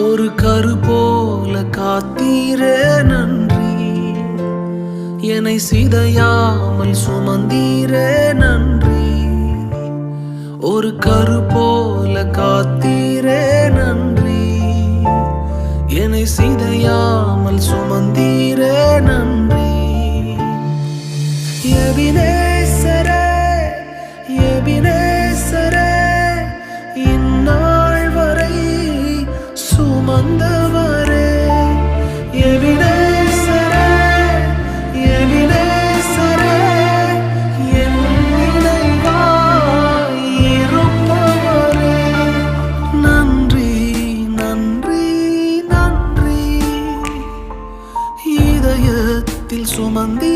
ஒரு கரு போல காத்தீரே நன்றி, என்னை சிதையாமல் சுமந்தீரே நன்றி. ஒரு கரு போல காத்தீரே நன்றி, என்னை சிதையாமல் சுமந்தீரே நன்றி. எபினேசரே எபினேசரே, இந்நாள் வரை சுமந்தவரே. எபினேசரே எபினேசரே, என் நினைவாய் இருப்பவரே. நன்றி நன்றி நன்றி, இதயத்தில் சுமந்தீ